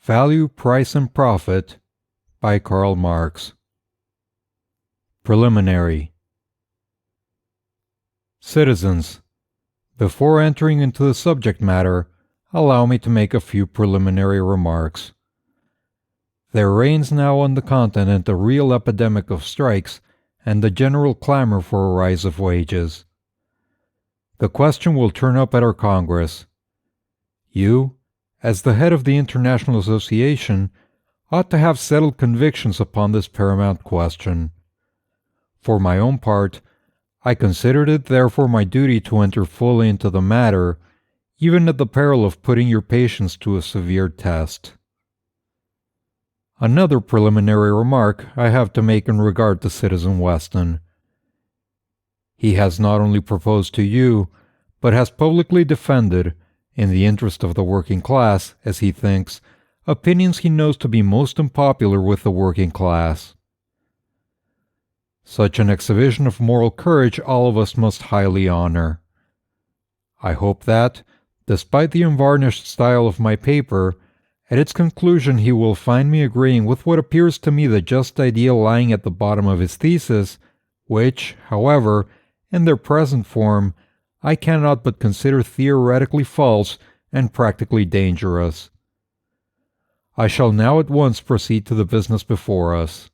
Value, Price, and Profit by Karl Marx. Preliminary. Citizens, before entering into the subject matter, allow me to make a few preliminary remarks. There reigns now on the continent a real epidemic of strikes and the general clamor for a rise of wages. The question will turn up at our Congress. You, as the head of the International Association, ought to have settled convictions upon this paramount question. For my own part, I considered it therefore my duty to enter fully into the matter, even at the peril of putting your patience to a severe test. Another preliminary remark I have to make in regard to Citizen Weston. He has not only proposed to you, but has publicly defended, in the interest of the working class, as he thinks, opinions he knows to be most unpopular with the working class. Such an exhibition of moral courage all of us must highly honor. I hope that, despite the unvarnished style of my paper, at its conclusion he will find me agreeing with what appears to me the just idea lying at the bottom of his thesis, which, however, in their present form, I cannot but consider theoretically false and practically dangerous. I shall now at once proceed to the business before us.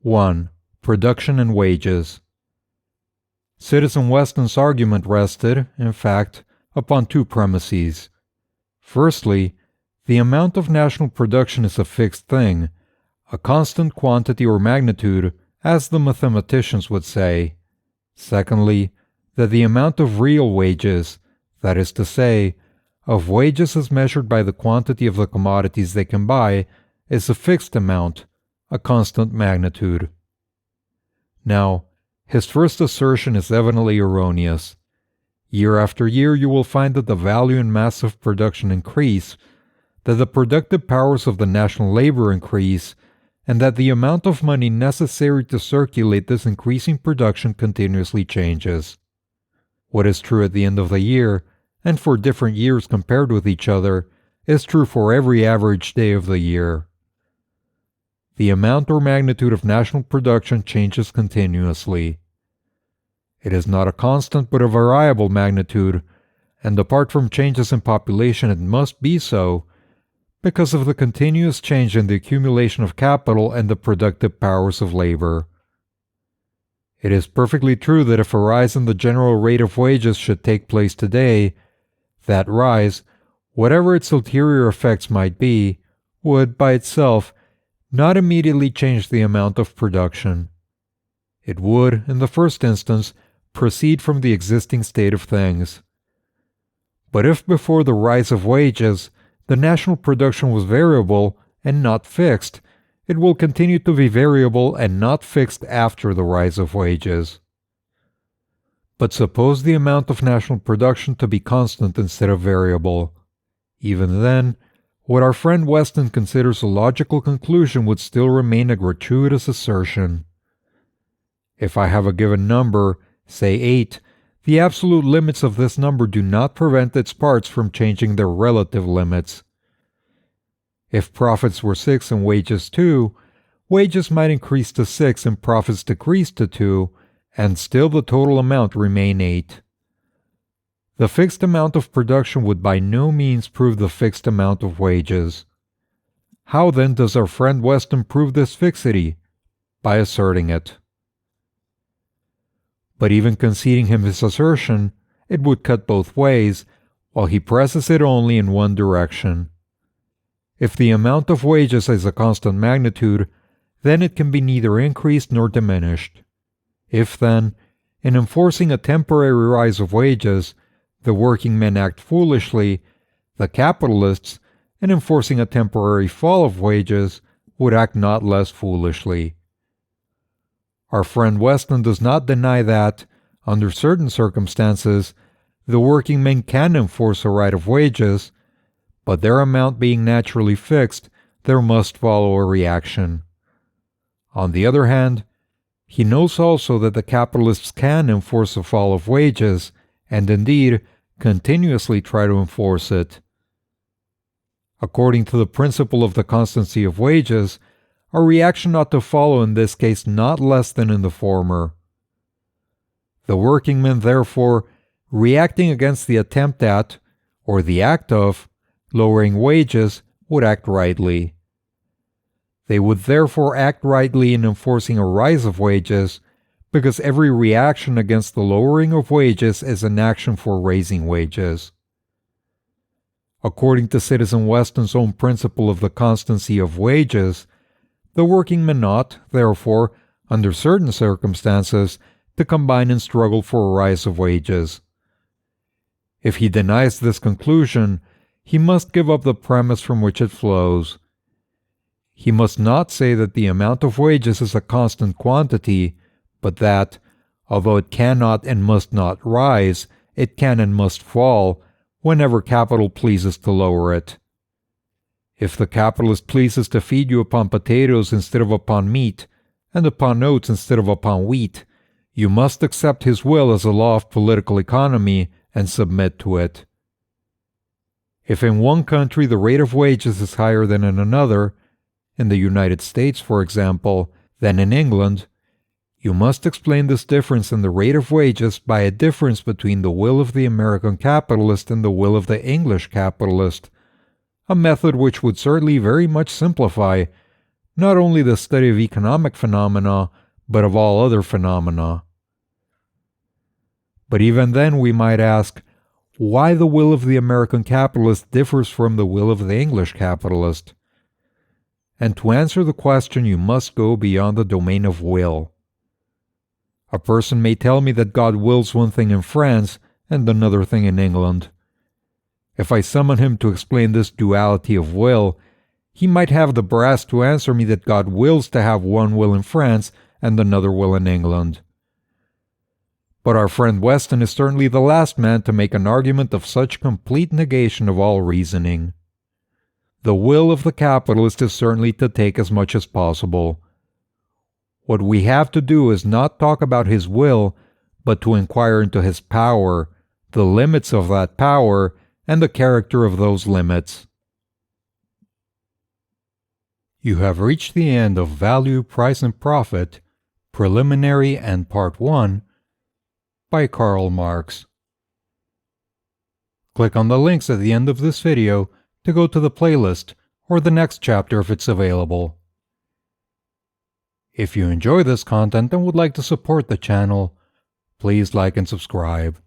1. Production and wages. Citizen Weston's argument rested, in fact, upon two premises. Firstly, the amount of national production is a fixed thing, a constant quantity or magnitude, as the mathematicians would say. Secondly, that the amount of real wages, that is to say, of wages as measured by the quantity of the commodities they can buy, is a fixed amount, a constant magnitude. Now, his first assertion is evidently erroneous. Year after year you will find that the value and mass of production increase, that the productive powers of the national labor increase, and that the amount of money necessary to circulate this increasing production continuously changes. What is true at the end of the year, and for different years compared with each other, is true for every average day of the year. The amount or magnitude of national production changes continuously. It is not a constant but a variable magnitude, and apart from changes in population it must be so, because of the continuous change in the accumulation of capital and the productive powers of labor. It is perfectly true that if a rise in the general rate of wages should take place today, that rise, whatever its ulterior effects might be, would, by itself, not immediately change the amount of production. It would, in the first instance, proceed from the existing state of things. But if before the rise of wages, the national production was variable and not fixed, it will continue to be variable and not fixed after the rise of wages. But suppose the amount of national production to be constant instead of variable. Even then, what our friend Weston considers a logical conclusion would still remain a gratuitous assertion. If I have a given number, say 8, the absolute limits of this number do not prevent its parts from changing their relative limits. If profits were 6 and wages 2, wages might increase to 6 and profits decrease to 2, and still the total amount remain 8. The fixed amount of production would by no means prove the fixed amount of wages. How then does our friend Weston prove this fixity? By asserting it. But even conceding him his assertion, it would cut both ways, while he presses it only in one direction. If the amount of wages is a constant magnitude, then it can be neither increased nor diminished. If then, in enforcing a temporary rise of wages, the working men act foolishly, the capitalists, in enforcing a temporary fall of wages, would act not less foolishly. Our friend Weston does not deny that, under certain circumstances, the working men can enforce a right of wages, but their amount being naturally fixed, there must follow a reaction. On the other hand, he knows also that the capitalists can enforce a fall of wages, and indeed continuously try to enforce it. According to the principle of the constancy of wages, a reaction ought to follow in this case not less than in the former. The workingmen, therefore, reacting against the attempt at, or the act of, lowering wages, would act rightly. They would therefore act rightly in enforcing a rise of wages, because every reaction against the lowering of wages is an action for raising wages. According to Citizen Weston's own principle of the constancy of wages, the workingmen ought, therefore, under certain circumstances, to combine and struggle for a rise of wages. If he denies this conclusion, he must give up the premise from which it flows. He must not say that the amount of wages is a constant quantity, but that, although it cannot and must not rise, it can and must fall whenever capital pleases to lower it. If the capitalist pleases to feed you upon potatoes instead of upon meat, and upon oats instead of upon wheat, you must accept his will as a law of political economy and submit to it. If in one country the rate of wages is higher than in another, in the United States, for example, than in England, you must explain this difference in the rate of wages by a difference between the will of the American capitalist and the will of the English capitalist, a method which would certainly very much simplify not only the study of economic phenomena, but of all other phenomena. But even then we might ask, why the will of the American capitalist differs from the will of the English capitalist? And to answer the question you must go beyond the domain of will. A person may tell me that God wills one thing in France and another thing in England. If I summon him to explain this duality of will, he might have the brass to answer me that God wills to have one will in France and another will in England. But our friend Weston is certainly the last man to make an argument of such complete negation of all reasoning. The will of the capitalist is certainly to take as much as possible. What we have to do is not talk about his will, but to inquire into his power, the limits of that power, and the character of those limits. You have reached the end of Value, Price, and Profit, Preliminary and Part 1 by Karl Marx. Click on the links at the end of this video to go to the playlist or the next chapter if it's available. If you enjoy this content and would like to support the channel, please like and subscribe.